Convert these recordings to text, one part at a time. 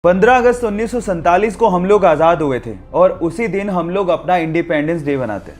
15 अगस्त 1947 को हम लोग आज़ाद हुए थे और उसी दिन हम लोग अपना इंडिपेंडेंस डे मनाते हैं।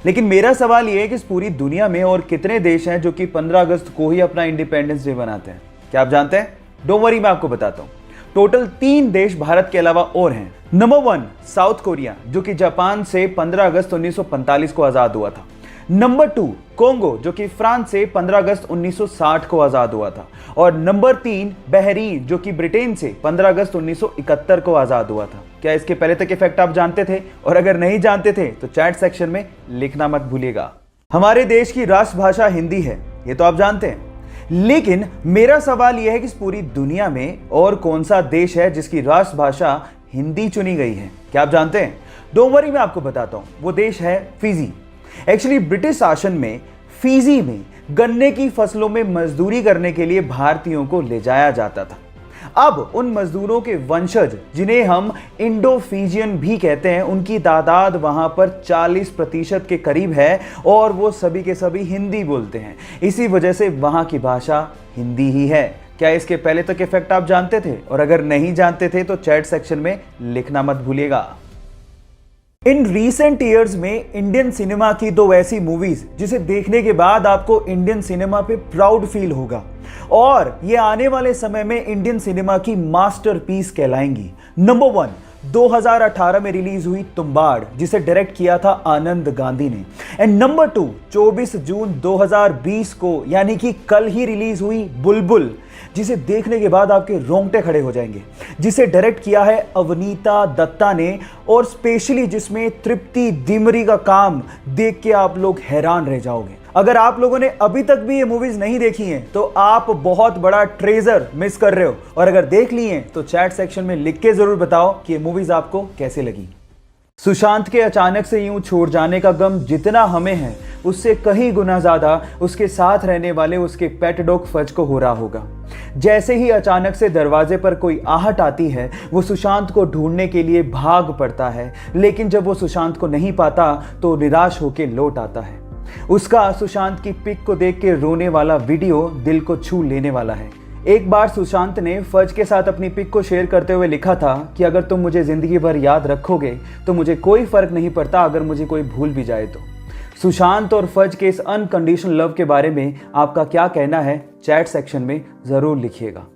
लेकिन मेरा सवाल ये है कि इस पूरी दुनिया में और कितने देश हैं जो कि 15 अगस्त को ही अपना इंडिपेंडेंस डे मनाते हैं? क्या आप जानते हैं? डोंट वरी, मैं आपको बताता हूँ। टोटल 3 देश भारत के अलावा और हैं। नंबर 1 साउथ कोरिया, जो कि जापान से 15 अगस्त 1945 को आज़ाद हुआ था। नंबर 2 कोंगो, जो कि फ्रांस से 15 अगस्त 1960 को आज़ाद हुआ था। और नंबर 3 बहरीन, जो कि ब्रिटेन से 15 अगस्त 1971 को आज़ाद हुआ था। क्या इसके पहले तक इफेक्ट आप जानते थे? और अगर नहीं जानते थे तो चैट सेक्शन में लिखना मत भूलिएगा। हमारे देश की राष्ट्रभाषा हिंदी है, ये तो आप जानते हैं। लेकिन मेरा सवाल यह है कि इस पूरी दुनिया में और कौन सा देश है जिसकी राष्ट्रभाषा हिंदी चुनी गई है? क्या आप जानते हैं? डोंट वरी, मैं आपको बताता हूं। वो देश है फिजी। एक्चुअली ब्रिटिश शासन में फिजी में गन्ने की फसलों में मजदूरी करने के लिए भारतीयों को ले जाया जाता था। अब उन मजदूरों के वंशज, जिन्हें हम इंडो फिजियन भी कहते हैं, उनकी तादाद वहां पर 40% के करीब है और वो सभी के सभी हिंदी बोलते हैं। इसी वजह से वहां की भाषा हिंदी ही है। क्या इसके पहले तक इफेक्ट आप जानते थे? और अगर नहीं जानते थे तो चैट सेक्शन में लिखना मत भूलिएगा। इन रीसेंट ईयर्स में इंडियन सिनेमा की 2 ऐसी मूवीज जिसे देखने के बाद आपको इंडियन सिनेमा पे प्राउड फील होगा और ये आने वाले समय में इंडियन सिनेमा की मास्टरपीस कहलाएंगी। नंबर 1 2018 में रिलीज हुई तुम्बाड़, जिसे डायरेक्ट किया था आनंद गांधी ने। एंड नंबर 2 24 जून 2020 को, यानी कि कल ही रिलीज हुई बुलबुल, जिसे देखने के बाद आपके रोंगटे खड़े हो जाएंगे, जिसे डायरेक्ट किया है अवनीता दत्ता ने और स्पेशली जिसमें तृप्ति दिमरी का काम देख के आप लोग हैरान रह जाओगे। अगर आप लोगों ने अभी तक भी ये मूवीज नहीं देखी हैं तो आप बहुत बड़ा ट्रेजर मिस कर रहे हो, और अगर देख ली हैं तो चैट सेक्शन में लिख के जरूर बताओ कि ये मूवीज आपको कैसे लगी। सुशांत के अचानक से यूं छोड़ जाने का गम जितना हमें है, उससे कहीं गुना ज्यादा उसके साथ रहने वाले उसके पेट डॉग फज को हो रहा होगा। जैसे ही अचानक से दरवाजे पर कोई आहट आती है, वो सुशांत को ढूंढने के लिए भाग पड़ता है, लेकिन जब वो सुशांत को नहीं पाता तो निराश होकर लौट आता है। उसका सुशांत की पिक को देख के रोने वाला वीडियो दिल को छू लेने वाला है। एक बार सुशांत ने फज के साथ अपनी पिक को शेयर करते हुए लिखा था कि अगर तुम मुझे जिंदगी भर याद रखोगे तो मुझे कोई फर्क नहीं पड़ता अगर मुझे कोई भूल भी जाए तो। सुशांत और फज के इस अनकंडीशनल लव के बारे में आपका क्या कहना है? चैट सेक्शन में जरूर लिखिएगा।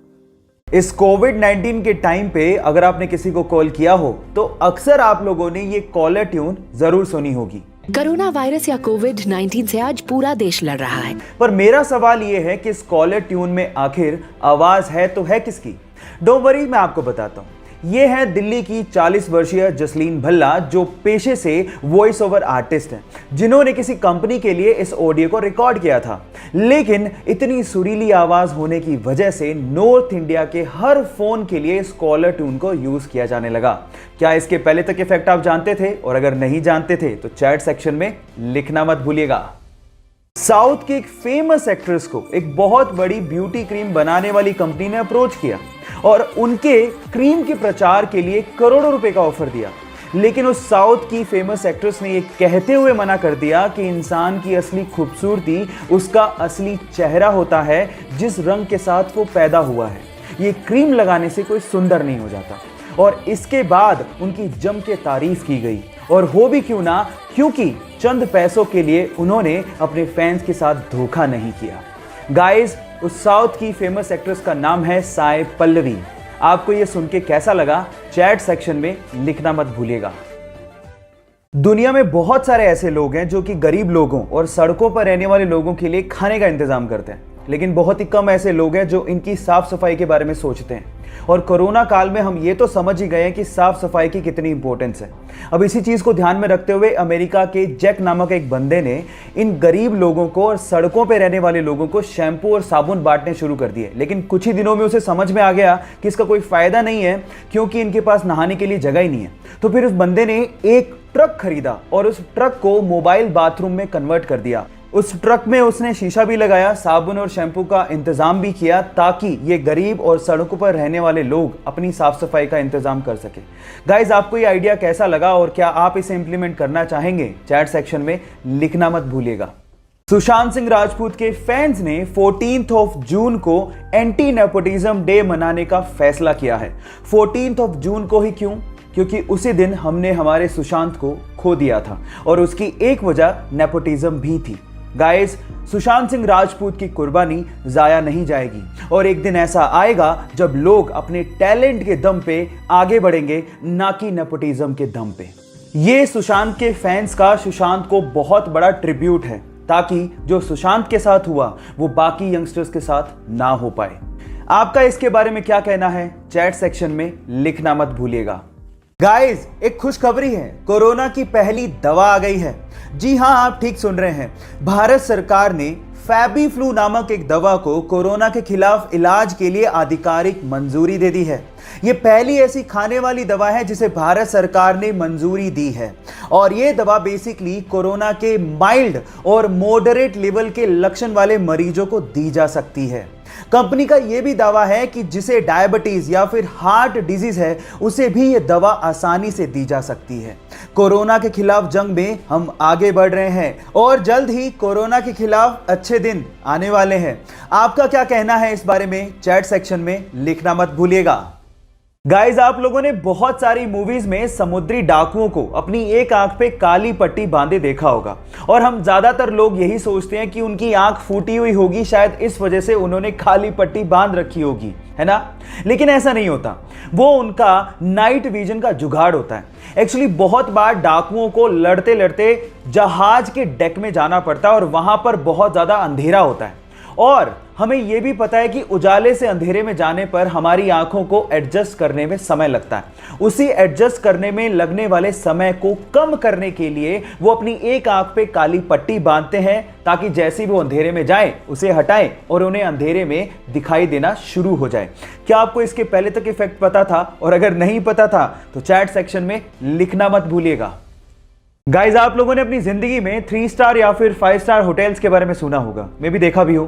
इस कोविड-19 के टाइम पे अगर आपने किसी को कॉल किया हो तो अक्सर आप लोगों ने ये कॉलर ट्यून जरूर सुनी होगी। कोरोना वायरस या कोविड-19 से आज पूरा देश लड़ रहा है। पर मेरा सवाल यह है कि इस कॉलर ट्यून में आखिर आवाज है तो है किसकी? डोंट वरी, मैं आपको बताता हूँ। ये है दिल्ली की 40 वर्षीय जसलीन भल्ला, जो पेशे से वॉइस ओवर आर्टिस्ट हैं, जिन्होंने किसी कंपनी के लिए इस ऑडियो को रिकॉर्ड किया था। लेकिन इतनी सुरीली आवाज होने की वजह से नॉर्थ इंडिया के हर फोन के लिए इस कॉलर ट्यून को यूज किया जाने लगा। क्या इसके पहले तक इफेक्ट आप जानते थे? और अगर नहीं जानते थे तो चैट सेक्शन में लिखना मत भूलिएगा। साउथ की एक फेमस एक्ट्रेस को एक बहुत बड़ी ब्यूटी क्रीम बनाने वाली कंपनी ने अप्रोच किया और उनके क्रीम के प्रचार के लिए करोड़ों रुपए का ऑफर दिया। लेकिन उस साउथ की फेमस एक्ट्रेस ने ये कहते हुए मना कर दिया कि इंसान की असली खूबसूरती उसका असली चेहरा होता है, जिस रंग के साथ वो पैदा हुआ है। ये क्रीम लगाने से कोई सुंदर नहीं हो जाता। और इसके बाद उनकी जम के तारीफ की गई, और हो भी क्यों ना, क्योंकि चंद पैसों के लिए उन्होंने अपने फैंस के साथ धोखा नहीं किया। गाइस, उस साउथ की फेमस एक्ट्रेस का नाम है साई पल्लवी। आपको ये सुन के कैसा लगा? चैट सेक्शन में लिखना मत भूलिएगा। दुनिया में बहुत सारे ऐसे लोग हैं जो कि गरीब लोगों और सड़कों पर रहने वाले लोगों के लिए खाने का इंतजाम करते हैं, लेकिन बहुत ही कम ऐसे लोग हैं जो इनकी साफ सफाई के बारे में सोचते हैं। और कोरोना काल में हम ये तो समझ ही गए हैं कि साफ सफाई की कितनी इंपॉर्टेंस है। अब इसी चीज को ध्यान में रखते हुए अमेरिका के जैक नामक एक बंदे ने इन गरीब लोगों को और सड़कों पर रहने वाले लोगों को शैम्पू और साबुन बांटने शुरू कर दिए। लेकिन कुछ ही दिनों में उसे समझ में आ गया कि इसका कोई फायदा नहीं है, क्योंकि इनके पास नहाने के लिए जगह ही नहीं है। तो फिर उस बंदे ने एक ट्रक खरीदा और उस ट्रक को मोबाइल बाथरूम में कन्वर्ट कर दिया। उस ट्रक में उसने शीशा भी लगाया, साबुन और शैम्पू का इंतजाम भी किया, ताकि ये गरीब और सड़कों पर रहने वाले लोग अपनी साफ सफाई का इंतजाम कर सके। गाइज, आपको ये आइडिया कैसा लगा और क्या आप इसे इंप्लीमेंट करना चाहेंगे? चैट सेक्शन में लिखना मत भूलिएगा। सुशांत सिंह राजपूत के फैंस ने 14th ऑफ जून को एंटी नेपोटिज्म डे मनाने का फैसला किया है। 14th ऑफ जून को ही क्यों? क्योंकि उसी दिन हमने हमारे सुशांत को खो दिया था और उसकी एक वजह नेपोटिज्म भी थी। गाइस, सुशांत सिंह राजपूत की कुर्बानी जाया नहीं जाएगी और एक दिन ऐसा आएगा जब लोग अपने टैलेंट के दम पे आगे बढ़ेंगे, ना कि नेपोटिज्म के दम पे। ये सुशांत के फैंस का सुशांत को बहुत बड़ा ट्रिब्यूट है, ताकि जो सुशांत के साथ हुआ वो बाकी यंगस्टर्स के साथ ना हो पाए। आपका इसके बारे में क्या कहना है? चैट सेक्शन में लिखना मत भूलिएगा। गाइस, एक खुशखबरी है, कोरोना की पहली दवा आ गई है। जी हां, आप ठीक सुन रहे हैं। भारत सरकार ने फैबीफ्लू नामक एक दवा को कोरोना के खिलाफ इलाज के लिए आधिकारिक मंजूरी दे दी है। यह पहली ऐसी खाने वाली दवा है जिसे भारत सरकार ने मंजूरी दी है और यह दवा बेसिकली कोरोना के माइल्ड और मॉडरेट लेवल के लक्षण वाले मरीजों को दी जा सकती है। कंपनी का यह भी दावा है कि जिसे डायबिटीज या फिर हार्ट डिजीज है, उसे भी यह दवा आसानी से दी जा सकती है। कोरोना के खिलाफ जंग में हम आगे बढ़ रहे हैं और जल्द ही कोरोना के खिलाफ अच्छे दिन आने वाले हैं। आपका क्या कहना है इस बारे में? चैट सेक्शन में लिखना मत भूलिएगा। गाइस, आप लोगों ने बहुत सारी मूवीज में समुद्री डाकुओं को अपनी एक आंख पे काली पट्टी बांधे देखा होगा और हम ज्यादातर लोग यही सोचते हैं कि उनकी आंख फूटी हुई होगी, शायद इस वजह से उन्होंने काली पट्टी बांध रखी होगी, है ना? लेकिन ऐसा नहीं होता, वो उनका नाइट विजन का जुगाड़ होता है। एक्चुअली बहुत बार डाकुओं को लड़ते लड़ते जहाज के डेक में जाना पड़ता है और वहां पर बहुत ज्यादा अंधेरा होता है और हमें यह भी पता है कि उजाले से अंधेरे में जाने पर हमारी आंखों को एडजस्ट करने में समय लगता है। उसी एडजस्ट करने में लगने वाले समय को कम करने के लिए वो अपनी एक आंख पे काली पट्टी बांधते हैं, ताकि जैसे वो अंधेरे में जाएं उसे हटाएं और उन्हें अंधेरे में दिखाई देना शुरू हो जाए। क्या आपको इसके पहले तक इफेक्ट पता था? और अगर नहीं पता था तो चैट सेक्शन में लिखना मत भूलिएगा। गाइज, आप लोगों ने अपनी जिंदगी में 3 स्टार या फिर 5 स्टार होटल्स के बारे में सुना होगा, मैं भी देखा भी हो।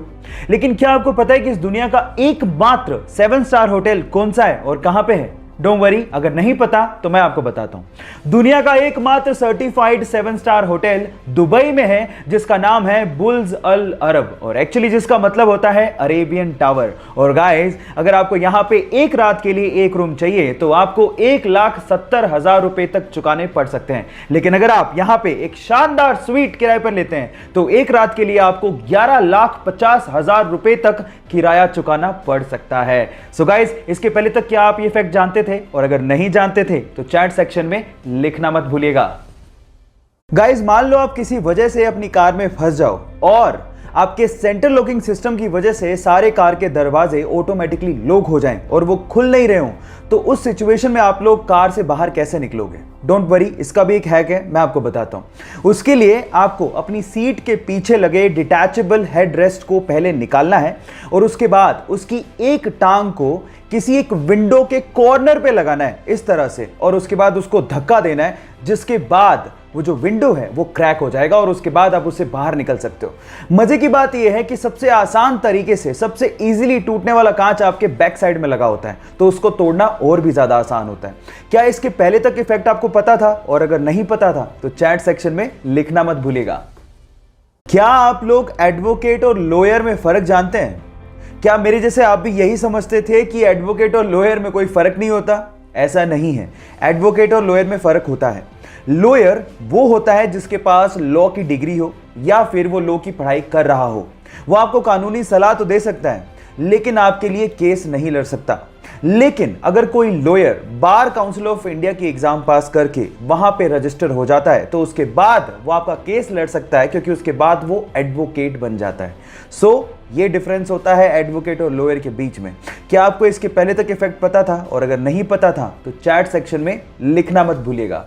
लेकिन क्या आपको पता है कि इस दुनिया का एकमात्र 7 स्टार होटल कौन सा है और कहां पे है? डोंट वरी, अगर नहीं पता तो मैं आपको बताता हूं। दुनिया का एकमात्र सर्टिफाइड 7 स्टार होटल दुबई में है, जिसका नाम है बुर्ज अल अरब और एक्चुअली जिसका मतलब होता है अरेबियन टावर। और गाइस, अगर आपको यहां पे एक रात के लिए एक रूम चाहिए तो आपको 1,70,000 रुपए तक चुकाने पड़ सकते हैं। लेकिन अगर आप यहां पे एक शानदार स्वीट किराए पर लेते हैं तो एक रात के लिए आपको 11,50,000 रुपए तक किराया चुकाना पड़ सकता है। सो गाइस, इसके पहले तक क्या आप ये फैक्ट जानते थे? और अगर नहीं जानते थे तो चैट सेक्शन में लिखना मत भूलिएगा। गाइस, मान लो आप किसी वजह से अपनी कार में फंस जाओ और आपके सेंट्रल लॉकिंग सिस्टम की वजह से सारे कार के दरवाजे ऑटोमेटिकली लॉक हो जाएं और वो खुल नहीं रहे हो, तो उस सिचुएशन में आप लोग कार से बाहर कैसे निकलोगे? डोंट वरी, इसका भी एक हैक है, मैं आपको बताता हूं। उसके लिए आपको अपनी सीट के पीछे लगे डिटैचेबल हेड रेस्ट को पहले निकालना है और उसके बाद उसकी एक टांग को किसी एक विंडो के कॉर्नर पे लगाना है इस तरह से, और उसके बाद उसको धक्का देना है, जिसके बाद वो जो विंडो है वो क्रैक हो जाएगा और उसके बाद आप उससे बाहर निकल सकते हो। मजे की बात यह है कि सबसे आसान तरीके से, सबसे इजीली टूटने वाला कांच आपके बैक साइड में लगा होता है, तो उसको तोड़ना और भी ज्यादा आसान होता है। क्या इसके पहले तक इफेक्ट आपको पता था? और अगर नहीं पता था तो चैट सेक्शन में लिखना मत भूलिएगा। क्या आप लोग एडवोकेट और लॉयर में फर्क जानते हैं? क्या मेरे जैसे आप भी यही समझते थे कि एडवोकेट और लॉयर में कोई फर्क नहीं होता? ऐसा नहीं है, एडवोकेट और लॉयर में फर्क होता है। लॉयर वो होता है जिसके पास लॉ की डिग्री हो या फिर वो लॉ की पढ़ाई कर रहा हो। वो आपको कानूनी सलाह तो दे सकता है लेकिन आपके लिए केस नहीं लड़ सकता। लेकिन अगर कोई lawyer bar council of India की एग्जाम पास करके वहां पे रजिस्टर हो जाता है तो उसके बाद वो आपका केस लड़ सकता है, क्योंकि उसके बाद वो एडवोकेट बन जाता है। सो ये डिफरेंस होता है एडवोकेट और लॉयर के बीच में। क्या आपको इसके पहले तक इफेक्ट पता था? और अगर नहीं पता था तो चैट सेक्शन में लिखना मत भूलिएगा।